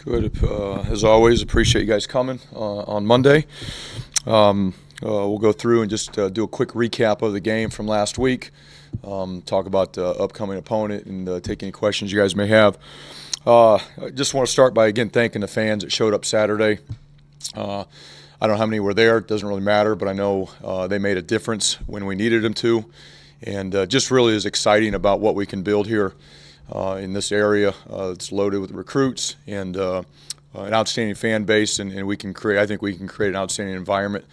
Good. As always, appreciate you guys coming on Monday. We'll go through and just do a quick recap of the game from last week, talk about the upcoming opponent, and take any questions you guys may have. I just want to start by, again, thanking the fans that showed up Saturday. I don't know how many were there. It doesn't really matter, but I know they made a difference when we needed them to, and just really is exciting about what we can build here in this area. It's loaded with recruits and an outstanding fan base, and we can create. I think we can create an outstanding environment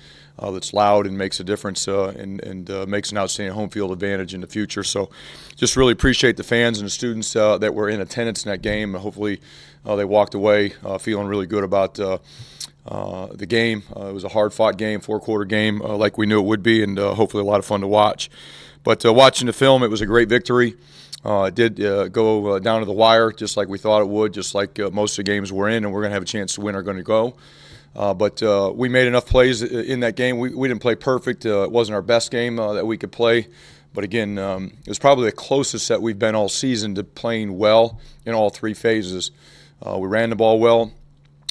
that's loud and makes a difference and makes an outstanding home field advantage in the future. So, just really appreciate the fans and the students that were in attendance in that game. Hopefully, they walked away feeling really good about the game. It was a hard-fought game, four-quarter game, like we knew it would be, and hopefully a lot of fun to watch. But watching the film, it was a great victory. It did go down to the wire, just like we thought it would, just like most of the games we're in, and we're going to have a chance to win are going to go. But we made enough plays in that game. We didn't play perfect. It wasn't our best game that we could play. But, again, it was probably the closest that we've been all season to playing well in all three phases. We ran the ball well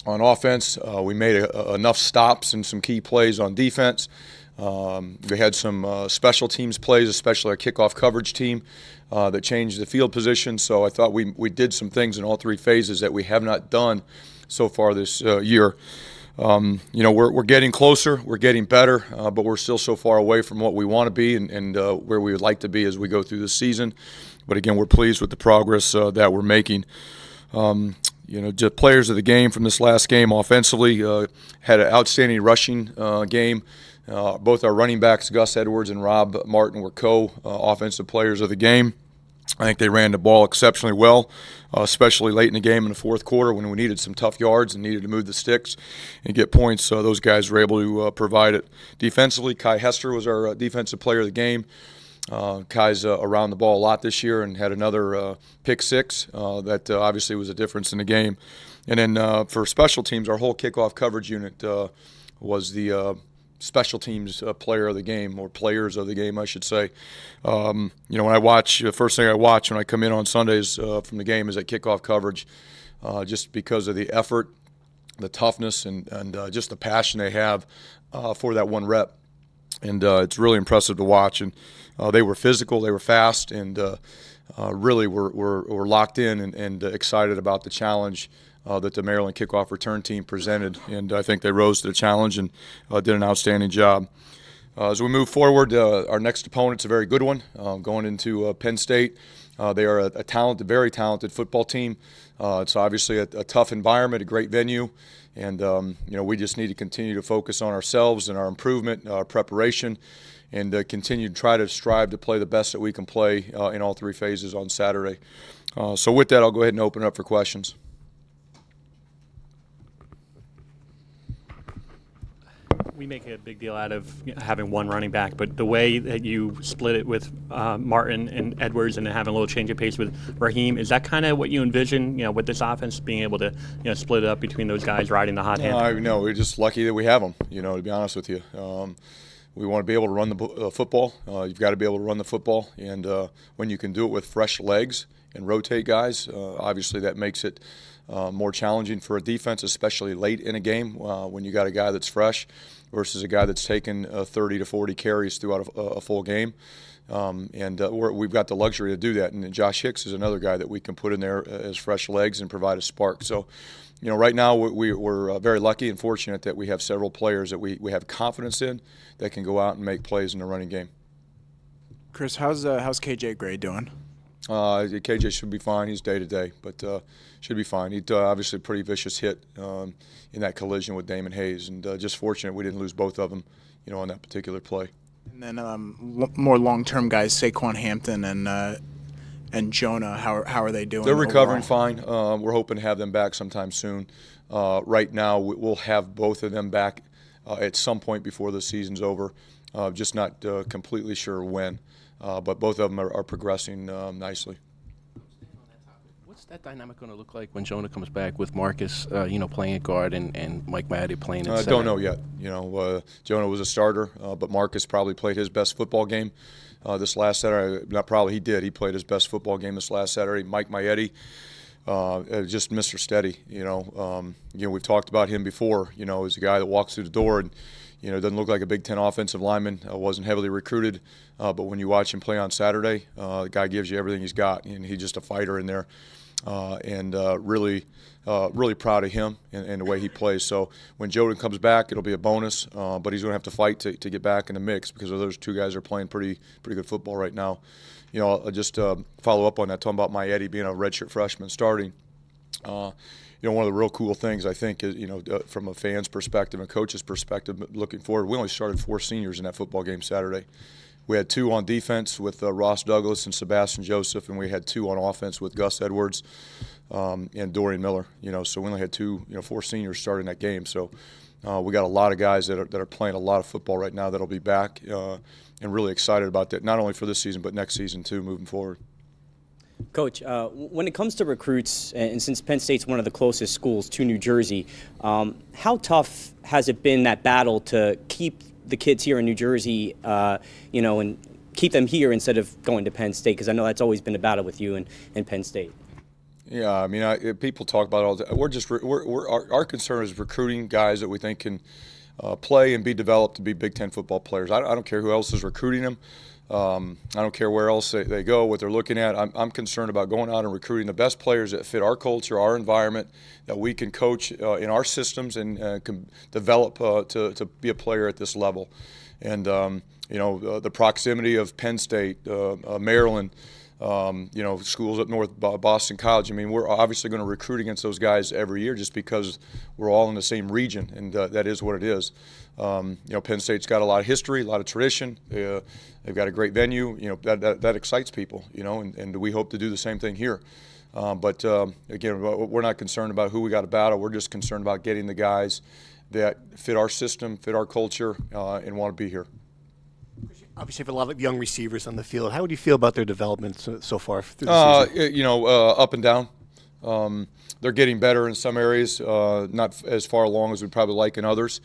on offense. We made enough stops and some key plays on defense. We had some special teams plays, especially our kickoff coverage team, that changed the field position. So I thought we did some things in all three phases that we have not done so far this year. We're getting closer, we're getting better, but we're still so far away from what we want to be and where we would like to be as we go through this season. But again, we're pleased with the progress that we're making. Just players of the game from this last game offensively had an outstanding rushing game. Both our running backs, Gus Edwards and Rob Martin, were co-offensive players of the game. I think they ran the ball exceptionally well, especially late in the game in the fourth quarter when we needed some tough yards and needed to move the sticks and get points. Those guys were able to provide it. Defensively, Kai Hester was our defensive player of the game. Kai's around the ball a lot this year and had another pick six that obviously was a difference in the game. And then for special teams, our whole kickoff coverage unit was the special teams player of the game, or players of the game, I should say. When I watch, the first thing I watch when I come in on Sundays from the game is that kickoff coverage, just because of the effort, the toughness, and just the passion they have for that one rep. And it's really impressive to watch. And they were physical, they were fast, and really were locked in and excited about the challenge that the Maryland kickoff return team presented, and I think they rose to the challenge and did an outstanding job. As we move forward, our next opponent's a very good one, going into Penn State. They are a talented, very talented football team. It's obviously a tough environment, a great venue, and we just need to continue to focus on ourselves and our improvement, our preparation, and continue to try to strive to play the best that we can play in all three phases on Saturday. So with that, I'll go ahead and open it up for questions. We make a big deal out of having one running back, but the way that you split it with Martin and Edwards and then having a little change of pace with Raheem, is that kind of what you envision, with this offense, being able to, split it up between those guys riding the hot hand? No, we're just lucky that we have them, to be honest with you. We want to be able to run the football. You've got to be able to run the football, and when you can do it with fresh legs and rotate guys, obviously that makes it more challenging for a defense, especially late in a game when you got a guy that's fresh versus a guy that's taken 30 to 40 carries throughout a full game. We've got the luxury to do that. And Josh Hicks is another guy that we can put in there as fresh legs and provide a spark. So, right now we're very lucky and fortunate that we have several players that we have confidence in that can go out and make plays in the running game. Chris, how's KJ Gray doing? KJ should be fine. He's day-to-day, but should be fine. He obviously a pretty vicious hit in that collision with Damon Hayes, and just fortunate we didn't lose both of them, on that particular play. And then more long-term guys, Saquon Hampton and Jonah, how are they doing? They're recovering fine. We're hoping to have them back sometime soon. Right now, we'll have both of them back at some point before the season's over. Just not completely sure when. But both of them are progressing nicely. What's that dynamic going to look like when Jonah comes back with Marcus, playing at guard and Mike Maddy playing at center? I don't know yet. Jonah was a starter, but Marcus probably played his best football game this last Saturday. Not probably, he did. He played his best football game this last Saturday. Mike Maietti just Mr. Steady. We've talked about him before. He's a guy that walks through the door and doesn't look like a Big Ten offensive lineman. Wasn't heavily recruited, but when you watch him play on Saturday, the guy gives you everything he's got, and he's just a fighter in there. Really proud of him and the way he plays. So when Jordan comes back, it'll be a bonus, but he's going to have to fight to get back in the mix because those two guys are playing pretty good football right now. I'll just follow up on that, talking about my Eddie being a redshirt freshman starting. One of the real cool things I think is, from a fan's perspective and coach's perspective, looking forward, we only started 4 seniors in that football game Saturday. We had 2 on defense with Ross Douglas and Sebastian Joseph, and we had 2 on offense with Gus Edwards and Dorian Miller. So we only had 4 seniors starting that game. So we got a lot of guys that are playing a lot of football right now that'll be back, and really excited about that, not only for this season but next season too, moving forward. Coach, when it comes to recruits, and since Penn State's one of the closest schools to New Jersey, how tough has it been, that battle, to keep the kids here in New Jersey, and keep them here instead of going to Penn State? Because I know that's always been a battle with you and Penn State. Yeah, I mean, people talk about it all the time. Our concern is recruiting guys that we think can play and be developed to be Big Ten football players. I don't care who else is recruiting them. I don't care where else they go, what they're looking at. I'm concerned about going out and recruiting the best players that fit our culture, our environment, that we can coach in our systems and can develop to be a player at this level. And, the proximity of Penn State, Maryland, schools up north, Boston College. I mean, we're obviously going to recruit against those guys every year just because we're all in the same region, and that is what it is. Penn State's got a lot of history, a lot of tradition. They've got a great venue. That excites people. And we hope to do the same thing here. But again, we're not concerned about who we got to battle. We're just concerned about getting the guys that fit our system, fit our culture, and want to be here. Obviously, have a lot of young receivers on the field. How would you feel about their development so far through the season? Up and down. They're getting better in some areas, not as far along as we'd probably like in others.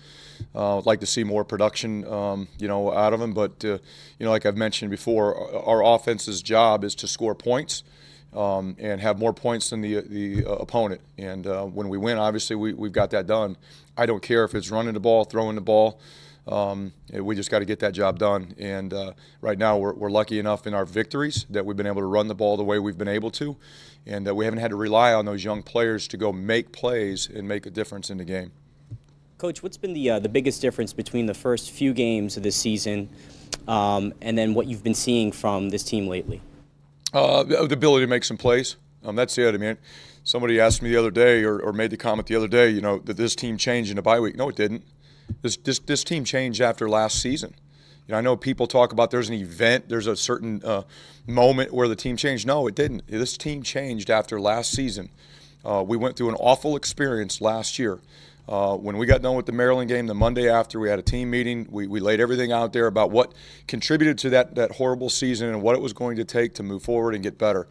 I'd like to see more production, out of them. But, like I've mentioned before, our offense's job is to score points and have more points than the opponent. And when we win, obviously, we've got that done. I don't care if it's running the ball, throwing the ball. We just got to get that job done. And right now we're lucky enough in our victories that we've been able to run the ball the way we've been able to, and we haven't had to rely on those young players to go make plays and make a difference in the game. Coach, what's been the biggest difference between the first few games of this season and then what you've been seeing from this team lately? The ability to make some plays. That's it. I mean, somebody asked me the other day or made the comment the other day, that this team changed in a bye week. No, it didn't. This team changed after last season. I know people talk about there's an event, there's a certain moment where the team changed. No, it didn't. This team changed after last season. We went through an awful experience last year. When we got done with the Maryland game, the Monday after, we had a team meeting. We laid everything out there about what contributed to that horrible season and what it was going to take to move forward and get better.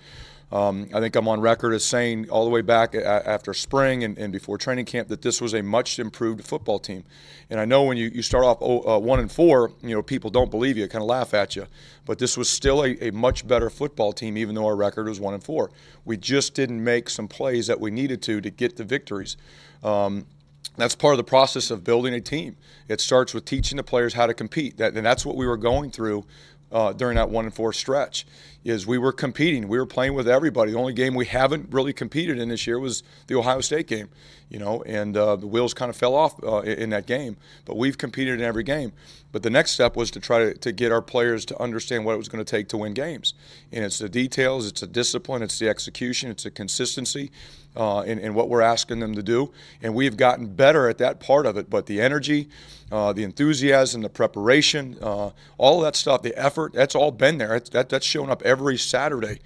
I think I'm on record as saying all the way back after spring and before training camp that this was a much improved football team. And I know when you start off 1-4, people don't believe you, kind of laugh at you. But this was still a much better football team, even though our record was 1-4. We just didn't make some plays that we needed to get the victories. That's part of the process of building a team. It starts with teaching the players how to compete, and that's what we were going through during that 1-4 stretch. Is we were competing. We were playing with everybody. The only game we haven't really competed in this year was the Ohio State game, and the wheels kind of fell off in that game. But we've competed in every game. But the next step was to try to get our players to understand what it was going to take to win games. And it's the details, it's the discipline, it's the execution, it's the consistency in what we're asking them to do. And we've gotten better at that part of it. But the energy, the enthusiasm, the preparation, all of that stuff, the effort, that's all been there. That's shown up every Saturday.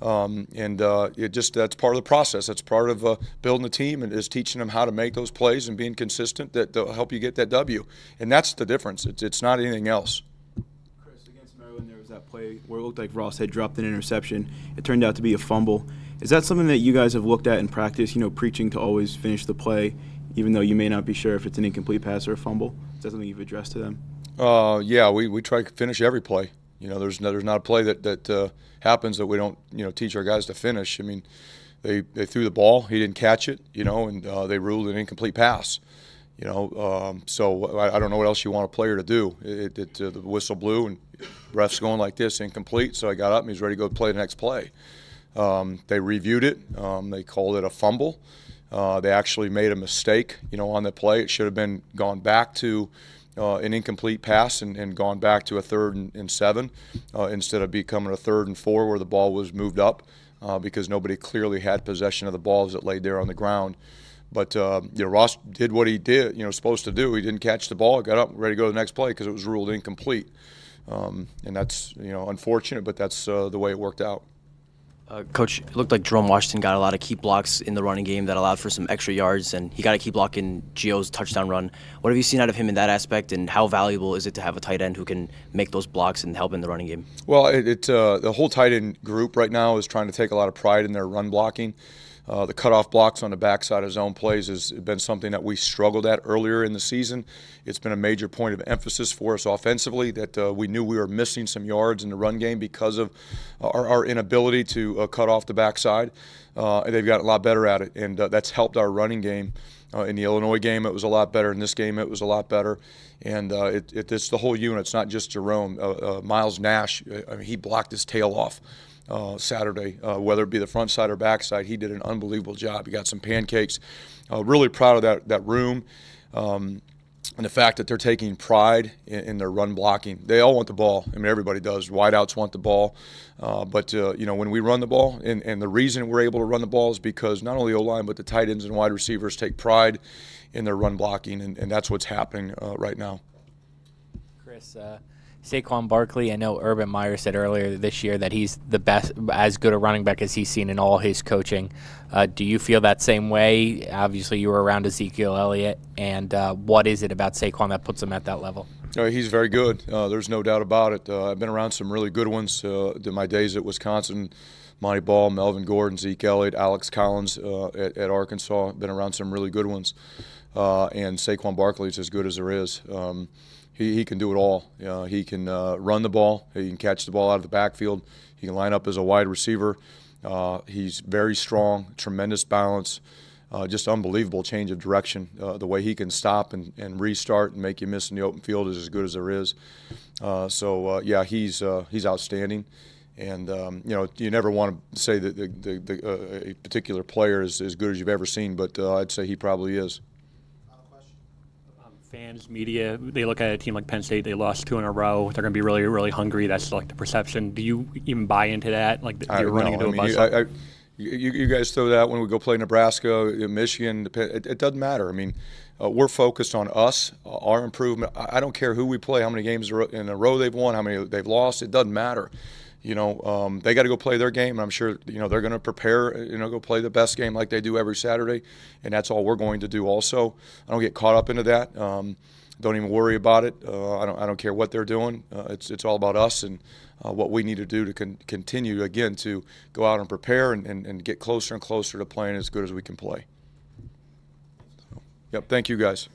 That's part of the process. That's part of building a team, and is teaching them how to make those plays and being consistent that'll help you get that W. And that's the difference. It's not anything else. Chris, against Maryland, there was that play where it looked like Ross had dropped an interception. It turned out to be a fumble. Is that something that you guys have looked at in practice, preaching to always finish the play, even though you may not be sure if it's an incomplete pass or a fumble? Is that something you've addressed to them? Yeah, we try to finish every play. There's not a play that happens that we don't, teach our guys to finish. I mean, they threw the ball. He didn't catch it, and they ruled an incomplete pass. So I don't know what else you want a player to do. The whistle blew and ref's going like this, incomplete. So I got up and he's ready to go play the next play. They reviewed it. They called it a fumble. They actually made a mistake, on the play. It should have been gone back to an incomplete pass and gone back to a 3rd and 7 instead of becoming a 3rd and 4 where the ball was moved up because nobody clearly had possession of the ball as it laid there on the ground. But Ross did what he did, supposed to do. He didn't catch the ball. Got up, ready to go to the next play because it was ruled incomplete. And that's unfortunate, but that's the way it worked out. Coach, it looked like Jerome Washington got a lot of key blocks in the running game that allowed for some extra yards, and he got a key block in Gio's touchdown run. What have you seen out of him in that aspect, and how valuable is it to have a tight end who can make those blocks and help in the running game? Well, the whole tight end group right now is trying to take a lot of pride in their run blocking. The cutoff blocks on the backside of zone plays has been something that we struggled at earlier in the season. It's been a major point of emphasis for us offensively that we knew we were missing some yards in the run game because of our inability to cut off the backside. They've gotten a lot better at it, and that's helped our running game. In the Illinois game, it was a lot better. In this game, it was a lot better. And it's the whole unit. It's not just Jerome. Miles Nash, he blocked his tail off Saturday, whether it be the front side or back side. He did an unbelievable job. He got some pancakes. Really proud of that room and the fact that they're taking pride in their run blocking. They all want the ball. I mean, everybody does. Wideouts want the ball. But when we run the ball, and the reason we're able to run the ball is because not only O-line but the tight ends and wide receivers take pride in their run blocking, and that's what's happening right now. Chris, Saquon Barkley, I know Urban Meyer said earlier this year that he's the best, as good a running back as he's seen in all his coaching. Do you feel that same way? Obviously, you were around Ezekiel Elliott, and what is it about Saquon that puts him at that level? He's very good. There's no doubt about it. I've been around some really good ones in my days at Wisconsin. Monty Ball, Melvin Gordon, Zeke Elliott, Alex Collins at Arkansas. Been around some really good ones. And Saquon Barkley is as good as there is. He can do it all. He can run the ball. He can catch the ball out of the backfield. He can line up as a wide receiver. He's very strong, tremendous balance, just unbelievable change of direction. The way he can stop and restart and make you miss in the open field is as good as there is. Yeah, he's outstanding. And you never want to say that a particular player is as good as you've ever seen, but I'd say he probably is. Fans, media, they look at a team like Penn State, they lost 2 in a row. They're going to be really, really hungry. That's like the perception. Do you even buy into that? Like you're running into a bus? You guys throw that when we go play Nebraska, Michigan. It doesn't matter. I mean, we're focused on us, our improvement. I don't care who we play, how many games in a row they've won, how many they've lost. It doesn't matter. They got to go play their game. And I'm sure they're going to prepare. Go play the best game like they do every Saturday, and that's all we're going to do. Also, I don't get caught up into that. Don't even worry about it. I don't care what they're doing. It's all about us and what we need to do to continue again to go out and prepare and get closer and closer to playing as good as we can play. Yep. Thank you guys.